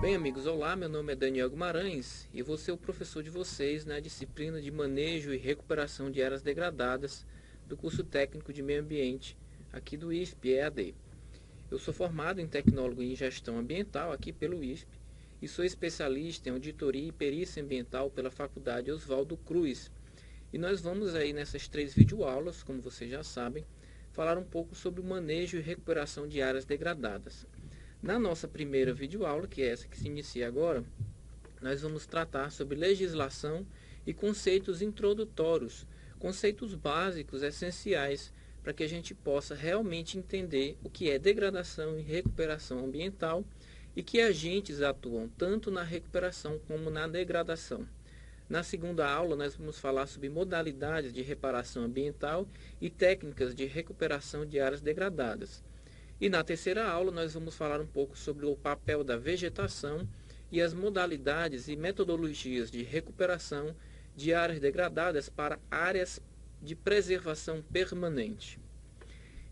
Bem, amigos, olá, meu nome é Daniel Guimarães e vou ser o professor de vocês na disciplina de Manejo e Recuperação de Áreas Degradadas do curso técnico de Meio Ambiente aqui do ISP EAD. Eu sou formado em tecnólogo em gestão ambiental aqui pelo ISP e sou especialista em auditoria e perícia ambiental pela Faculdade Oswaldo Cruz. E nós vamos aí nessas 3 videoaulas, como vocês já sabem, falar um pouco sobre o manejo e recuperação de áreas degradadas. Na nossa primeira videoaula, que é essa que se inicia agora, nós vamos tratar sobre legislação e conceitos introdutórios, conceitos básicos, essenciais, para que a gente possa realmente entender o que é degradação e recuperação ambiental e que agentes atuam tanto na recuperação como na degradação. Na segunda aula, nós vamos falar sobre modalidades de reparação ambiental e técnicas de recuperação de áreas degradadas. E na terceira aula nós vamos falar um pouco sobre o papel da vegetação e as modalidades e metodologias de recuperação de áreas degradadas para áreas de preservação permanente.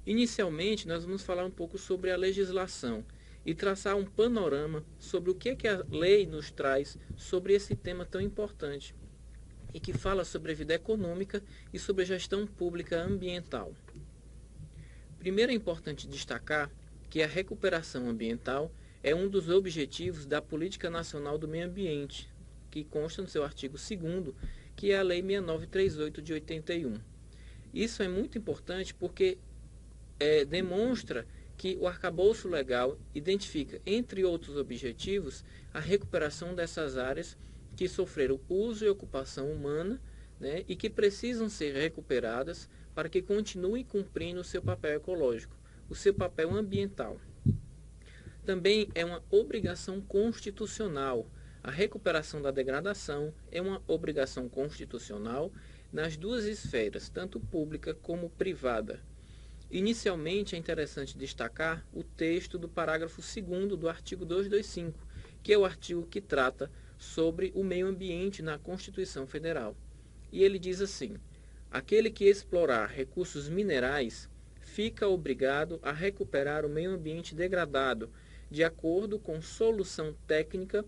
Inicialmente nós vamos falar um pouco sobre a legislação e traçar um panorama sobre o que a lei nos traz sobre esse tema tão importante e que fala sobre a vida econômica e sobre a gestão pública ambiental. Primeiro é importante destacar que a recuperação ambiental é um dos objetivos da Política Nacional do Meio Ambiente, que consta no seu artigo 2º, que é a Lei 6938 de 81. Isso é muito importante porque demonstra que o arcabouço legal identifica, entre outros objetivos, a recuperação dessas áreas que sofreram uso e ocupação humana, né, e que precisam ser recuperadas para que continuem cumprindo o seu papel ecológico, o seu papel ambiental. Também é uma obrigação constitucional. A recuperação da degradação é uma obrigação constitucional nas duas esferas, tanto pública como privada. Inicialmente é interessante destacar o texto do parágrafo 2º do artigo 225, que é o artigo que trata sobre o meio ambiente na Constituição Federal. E ele diz assim: aquele que explorar recursos minerais fica obrigado a recuperar o meio ambiente degradado, de acordo com solução técnica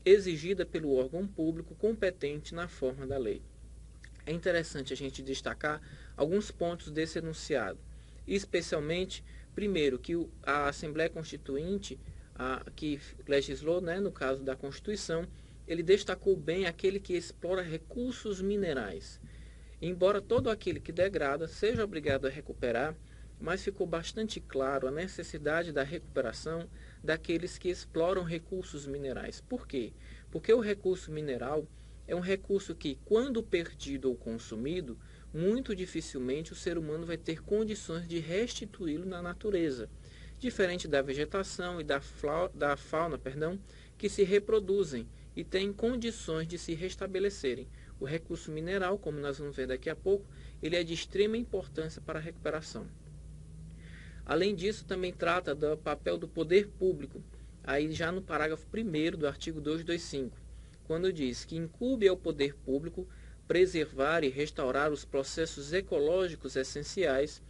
exigida pelo órgão público competente na forma da lei. É interessante a gente destacar alguns pontos desse enunciado, especialmente, primeiro, que a Assembleia Constituinte, que legislou, né, no caso da Constituição, ele destacou bem aquele que explora recursos minerais. Embora todo aquele que degrada seja obrigado a recuperar, mas ficou bastante claro a necessidade da recuperação daqueles que exploram recursos minerais. Por quê? Porque o recurso mineral é um recurso que, quando perdido ou consumido, muito dificilmente o ser humano vai ter condições de restituí-lo na natureza, diferente da vegetação e da fauna, que se reproduzem e têm condições de se restabelecerem. O recurso mineral, como nós vamos ver daqui a pouco, ele é de extrema importância para a recuperação. Além disso, também trata do papel do poder público, aí já no parágrafo 1º do artigo 225, quando diz que incumbe ao poder público preservar e restaurar os processos ecológicos essenciais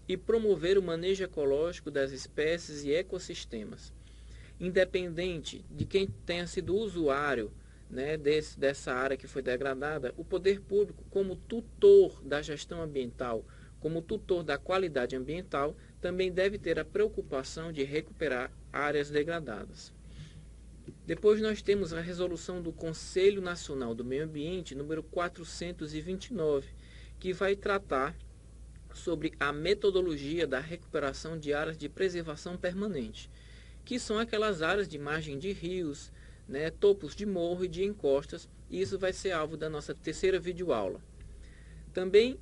e promover o manejo ecológico das espécies e ecossistemas. Independente de quem tenha sido usuário, né, dessa área que foi degradada, o poder público, como tutor da gestão ambiental, como tutor da qualidade ambiental, também deve ter a preocupação de recuperar áreas degradadas. Depois nós temos a resolução do Conselho Nacional do Meio Ambiente, número 429, que vai tratar sobre a metodologia da recuperação de áreas de preservação permanente, que são aquelas áreas de margem de rios, né, topos de morro e de encostas, e isso vai ser alvo da nossa terceira videoaula. Também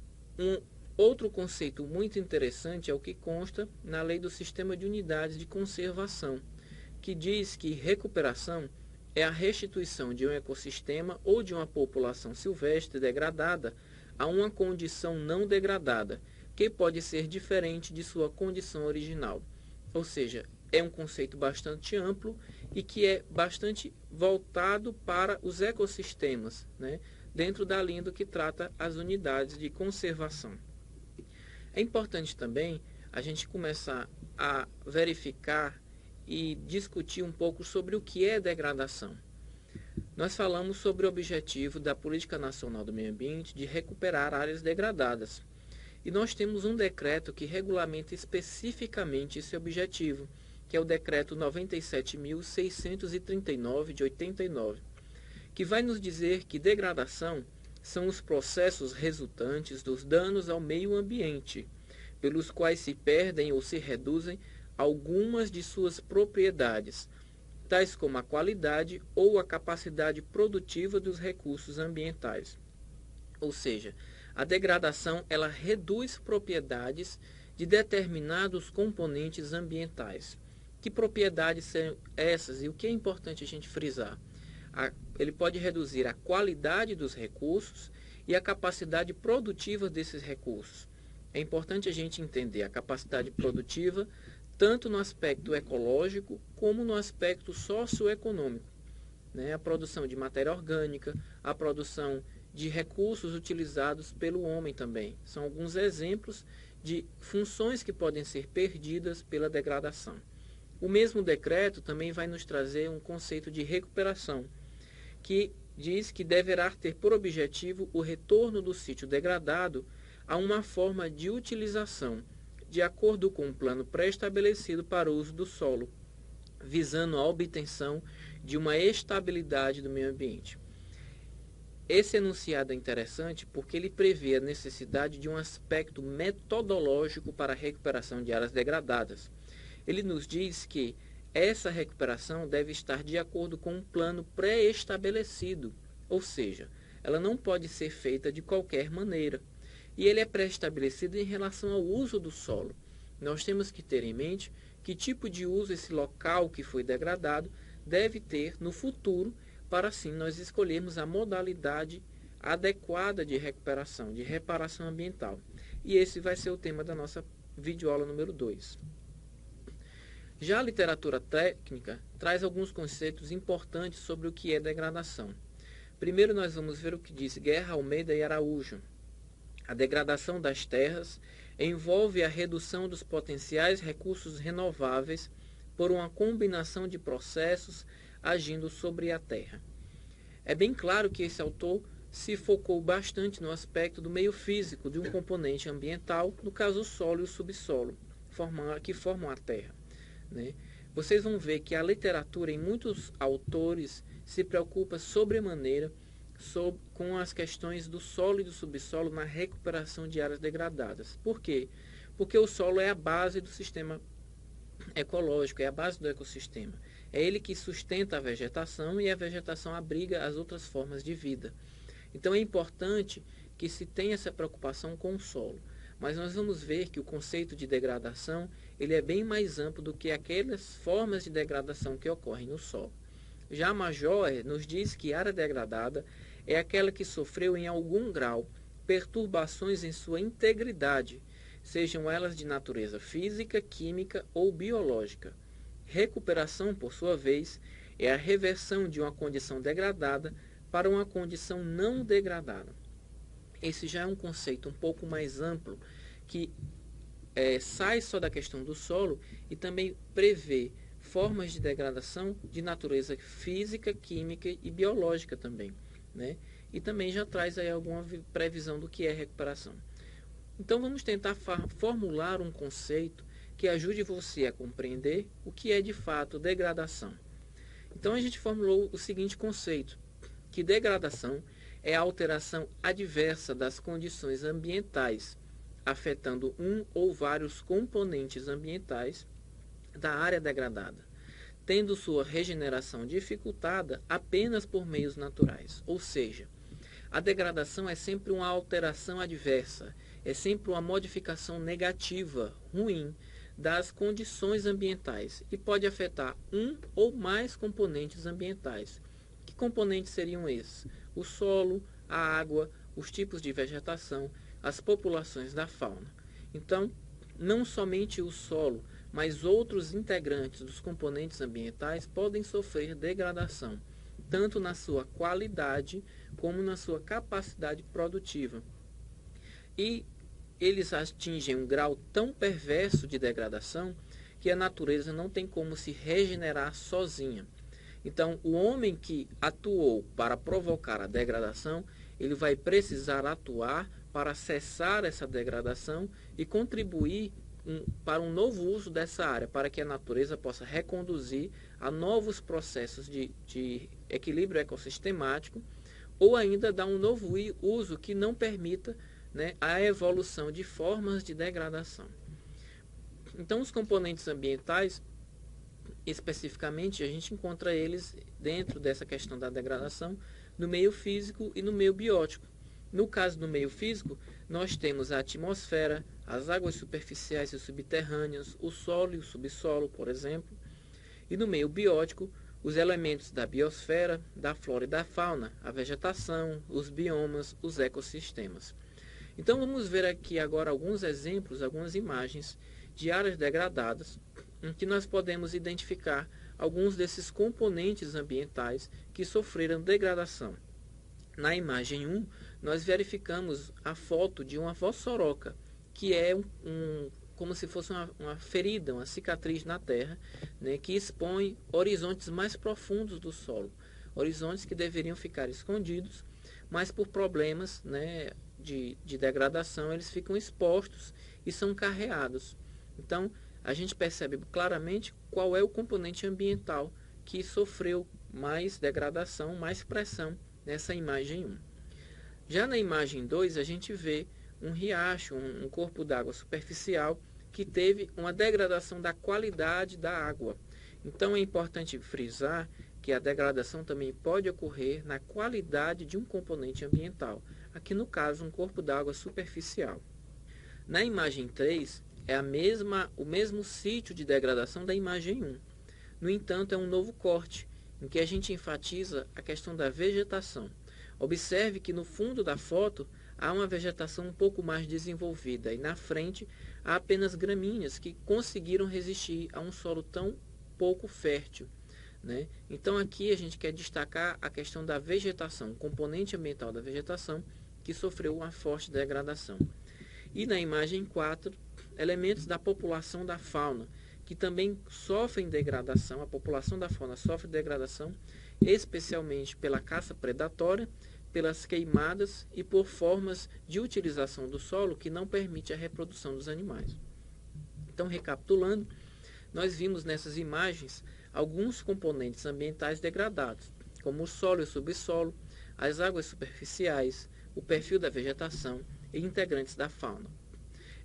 outro conceito muito interessante é o que consta na Lei do Sistema de Unidades de Conservação, que diz que recuperação é a restituição de um ecossistema ou de uma população silvestre degradada a uma condição não degradada, que pode ser diferente de sua condição original. Ou seja, é um conceito bastante amplo e que é bastante voltado para os ecossistemas, né, dentro da linha do que trata as unidades de conservação. É importante também a gente começar a verificar e discutir um pouco sobre o que é degradação. Nós falamos sobre o objetivo da Política Nacional do Meio Ambiente de recuperar áreas degradadas. E nós temos um decreto que regulamenta especificamente esse objetivo, que é o Decreto 97.639 de 89, que vai nos dizer que degradação são os processos resultantes dos danos ao meio ambiente, pelos quais se perdem ou se reduzem algumas de suas propriedades, tais como a qualidade ou a capacidade produtiva dos recursos ambientais. Ou seja, a degradação ela reduz propriedades de determinados componentes ambientais. Que propriedades são essas e o que é importante a gente frisar? Ele pode reduzir a qualidade dos recursos e a capacidade produtiva desses recursos. É importante a gente entender a capacidade produtiva tanto no aspecto ecológico como no aspecto socioeconômico, né? A produção de matéria orgânica, a produção de recursos utilizados pelo homem também. São alguns exemplos de funções que podem ser perdidas pela degradação. O mesmo decreto também vai nos trazer um conceito de recuperação, que diz que deverá ter por objetivo o retorno do sítio degradado a uma forma de utilização, de acordo com um plano pré-estabelecido para o uso do solo, visando a obtenção de uma estabilidade do meio ambiente. Esse enunciado é interessante porque ele prevê a necessidade de um aspecto metodológico para a recuperação de áreas degradadas. Ele nos diz que essa recuperação deve estar de acordo com um plano pré-estabelecido, ou seja, ela não pode ser feita de qualquer maneira. E ele é pré-estabelecido em relação ao uso do solo. Nós temos que ter em mente que tipo de uso esse local que foi degradado deve ter no futuro, para assim nós escolhermos a modalidade adequada de recuperação, de reparação ambiental. E esse vai ser o tema da nossa videoaula número 2. Já a literatura técnica traz alguns conceitos importantes sobre o que é degradação. Primeiro nós vamos ver o que diz Guerra, Almeida e Araújo. A degradação das terras envolve a redução dos potenciais recursos renováveis por uma combinação de processos agindo sobre a terra. É bem claro que esse autor se focou bastante no aspecto do meio físico de um componente ambiental, no caso o solo e o subsolo, que formam a terra, né? Vocês vão ver que a literatura, em muitos autores, se preocupa sobremaneira com as questões do solo e do subsolo na recuperação de áreas degradadas. Por quê? Porque o solo é a base do sistema ecológico, é a base do ecossistema. É ele que sustenta a vegetação e a vegetação abriga as outras formas de vida. Então é importante que se tenha essa preocupação com o solo. Mas nós vamos ver que o conceito de degradação ele é bem mais amplo do que aquelas formas de degradação que ocorrem no solo. Já Major nos diz que área degradada é aquela que sofreu em algum grau perturbações em sua integridade, sejam elas de natureza física, química ou biológica. Recuperação, por sua vez, é a reversão de uma condição degradada para uma condição não degradada. Esse já é um conceito um pouco mais amplo, que sai só da questão do solo e também prevê formas de degradação de natureza física, química e biológica também, né? E também já traz aí alguma previsão do que é recuperação. Então vamos tentar formular um conceito que ajude você a compreender o que é de fato degradação. Então a gente formulou o seguinte conceito, que degradação é a alteração adversa das condições ambientais, afetando um ou vários componentes ambientais da área degradada, tendo sua regeneração dificultada apenas por meios naturais. Ou seja, a degradação é sempre uma alteração adversa, é sempre uma modificação negativa, ruim, das condições ambientais e pode afetar um ou mais componentes ambientais. Que componentes seriam esses? O solo, a água, os tipos de vegetação, as populações da fauna. Então, não somente o solo, mas outros integrantes dos componentes ambientais podem sofrer degradação, tanto na sua qualidade como na sua capacidade produtiva. E eles atingem um grau tão perverso de degradação que a natureza não tem como se regenerar sozinha. Então, o homem que atuou para provocar a degradação, ele vai precisar atuar para cessar essa degradação e contribuir para um novo uso dessa área, para que a natureza possa reconduzir a novos processos de equilíbrio ecossistemático, ou ainda dar um novo uso que não permita, né, a evolução de formas de degradação. Então, os componentes ambientais, especificamente, a gente encontra eles dentro dessa questão da degradação no meio físico e no meio biótico. No caso do meio físico, nós temos a atmosfera, as águas superficiais e subterrâneas, o solo e o subsolo, por exemplo. E no meio biótico, os elementos da biosfera, da flora e da fauna, a vegetação, os biomas, os ecossistemas. Então vamos ver aqui agora alguns exemplos, algumas imagens de áreas degradadas, em que nós podemos identificar alguns desses componentes ambientais que sofreram degradação. Na imagem 1, nós verificamos a foto de uma vossoroca, que é como se fosse uma ferida, uma cicatriz na terra, né, que expõe horizontes mais profundos do solo. Horizontes que deveriam ficar escondidos, mas por problemas, né, de degradação, eles ficam expostos e são carreados. Então, a gente percebe claramente qual é o componente ambiental que sofreu mais degradação, mais pressão nessa imagem 1. Já na imagem 2, a gente vê um riacho, um corpo d'água superficial que teve uma degradação da qualidade da água. Então é importante frisar que a degradação também pode ocorrer na qualidade de um componente ambiental, aqui no caso um corpo d'água superficial. Na imagem 3, é o mesmo sítio de degradação da imagem 1. No entanto, é um novo corte, em que a gente enfatiza a questão da vegetação. Observe que no fundo da foto há uma vegetação um pouco mais desenvolvida e na frente há apenas gramíneas que conseguiram resistir a um solo tão pouco fértil, né? Então aqui a gente quer destacar a questão da vegetação, o componente ambiental da vegetação que sofreu uma forte degradação. E na imagem 4, elementos da população da fauna, que também sofrem degradação, a população da fauna sofre degradação, especialmente pela caça predatória, pelas queimadas e por formas de utilização do solo que não permite a reprodução dos animais. Então, recapitulando, nós vimos nessas imagens alguns componentes ambientais degradados, como o solo e o subsolo, as águas superficiais, o perfil da vegetação e integrantes da fauna.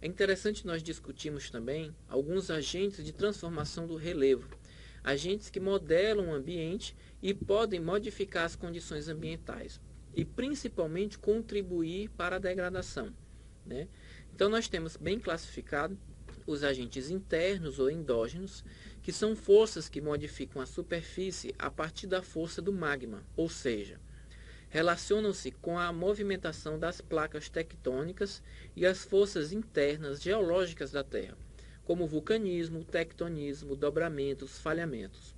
É interessante nós discutirmos também alguns agentes de transformação do relevo, agentes que modelam o ambiente e podem modificar as condições ambientais e principalmente contribuir para a degradação, né? Então nós temos bem classificado os agentes internos ou endógenos, que são forças que modificam a superfície a partir da força do magma, ou seja, relacionam-se com a movimentação das placas tectônicas e as forças internas geológicas da Terra, como o vulcanismo, tectonismo, dobramentos, falhamentos.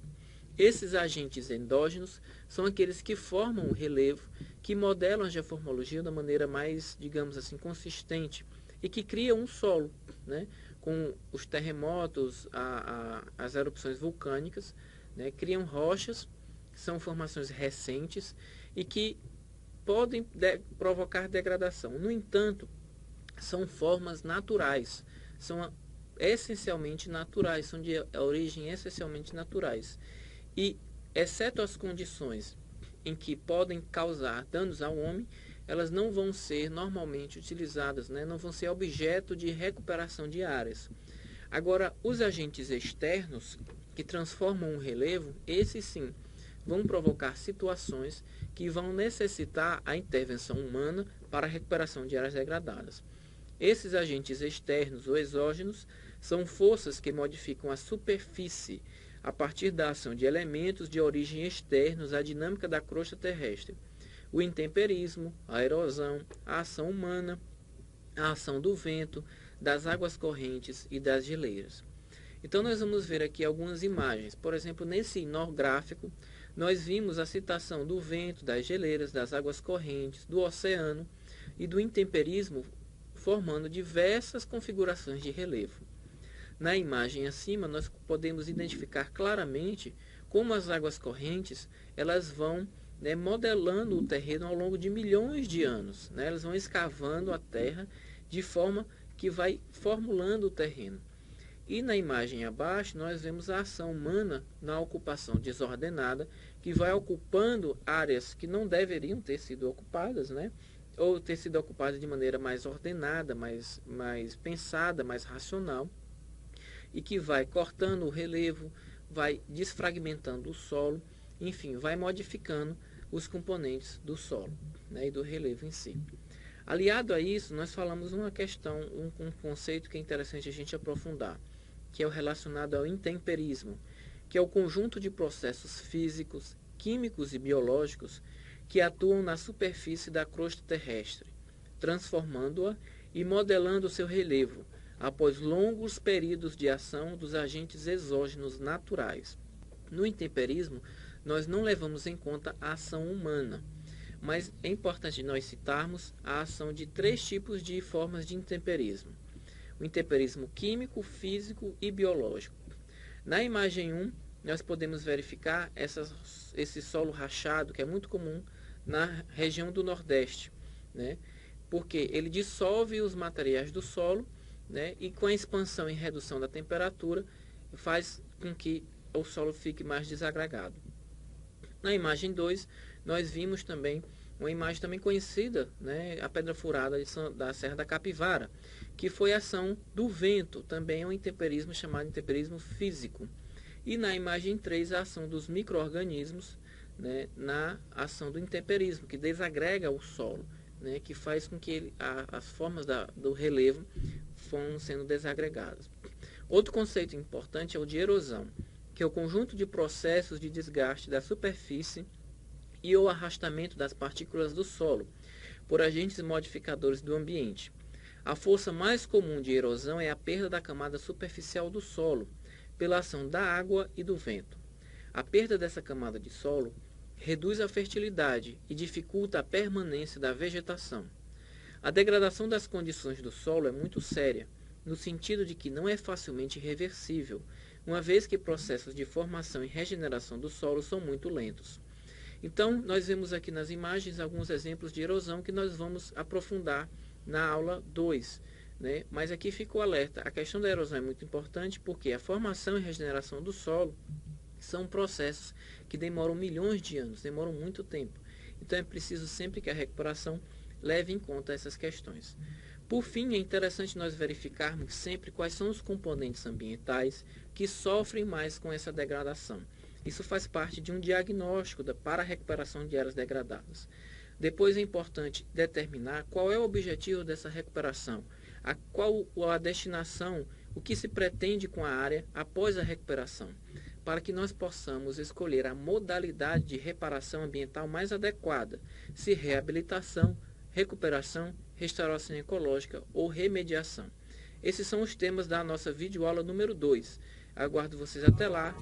Esses agentes endógenos são aqueles que formam o relevo, que modelam a geomorfologia da maneira mais, digamos assim, consistente e que criam um solo, né, com os terremotos, as erupções vulcânicas, né, criam rochas, que são formações recentes e que podem provocar degradação. No entanto, são formas naturais, são essencialmente naturais, são de origem essencialmente naturais. E, exceto as condições em que podem causar danos ao homem, elas não vão ser normalmente utilizadas, né? Não vão ser objeto de recuperação de áreas. Agora, os agentes externos que transformam o relevo, esses sim, vão provocar situações que vão necessitar a intervenção humana para a recuperação de áreas degradadas. Esses agentes externos ou exógenos são forças que modificam a superfície a partir da ação de elementos de origem externos à dinâmica da crosta terrestre. O intemperismo, a erosão, a ação humana, a ação do vento, das águas correntes e das geleiras. Então nós vamos ver aqui algumas imagens. Por exemplo, nesse nó gráfico, nós vimos a citação do vento, das geleiras, das águas correntes, do oceano e do intemperismo, formando diversas configurações de relevo. Na imagem acima, nós podemos identificar claramente como as águas correntes elas vão, né, modelando o terreno ao longo de milhões de anos, né? Elas vão escavando a terra de forma que vai formulando o terreno. E na imagem abaixo, nós vemos a ação humana na ocupação desordenada, que vai ocupando áreas que não deveriam ter sido ocupadas, né? Ou ter sido ocupadas de maneira mais ordenada, mais pensada, mais racional, e que vai cortando o relevo, vai desfragmentando o solo, enfim, vai modificando os componentes do solo, né, e do relevo em si. Aliado a isso, nós falamos uma questão, um conceito que é interessante a gente aprofundar, que é o relacionado ao intemperismo, que é o conjunto de processos físicos, químicos e biológicos que atuam na superfície da crosta terrestre, transformando-a e modelando seu relevo, após longos períodos de ação dos agentes exógenos naturais. No intemperismo, nós não levamos em conta a ação humana, mas é importante nós citarmos a ação de 3 tipos de formas de intemperismo: o intemperismo químico, físico e biológico. Na imagem 1, nós podemos verificar esse solo rachado, que é muito comum na região do Nordeste, né? Porque ele dissolve os materiais do solo, né? E com a expansão e redução da temperatura, faz com que o solo fique mais desagregado. Na imagem 2, nós vimos também uma imagem também conhecida, né? A pedra furada da Serra da Capivara, que foi a ação do vento, também é um intemperismo chamado intemperismo físico. E na imagem 3, a ação dos micro-organismos, né, na ação do intemperismo, que desagrega o solo, né, que faz com que as formas do relevo vão sendo desagregadas. Outro conceito importante é o de erosão, que é o conjunto de processos de desgaste da superfície e o arrastamento das partículas do solo por agentes modificadores do ambiente. A força mais comum de erosão é a perda da camada superficial do solo, pela ação da água e do vento. A perda dessa camada de solo reduz a fertilidade e dificulta a permanência da vegetação. A degradação das condições do solo é muito séria, no sentido de que não é facilmente reversível, uma vez que processos de formação e regeneração do solo são muito lentos. Então, nós vemos aqui nas imagens alguns exemplos de erosão que nós vamos aprofundar na aula 2. Né? Mas aqui fica o alerta, a questão da erosão é muito importante porque a formação e regeneração do solo são processos que demoram milhões de anos, demoram muito tempo. Então é preciso sempre que a recuperação leve em conta essas questões. Por fim, é interessante nós verificarmos sempre quais são os componentes ambientais que sofrem mais com essa degradação. Isso faz parte de um diagnóstico para a recuperação de áreas degradadas. Depois é importante determinar qual é o objetivo dessa recuperação, qual a destinação, o que se pretende com a área após a recuperação, para que nós possamos escolher a modalidade de reparação ambiental mais adequada, se reabilitação, recuperação, restauração ecológica ou remediação. Esses são os temas da nossa videoaula número 2. Aguardo vocês até lá.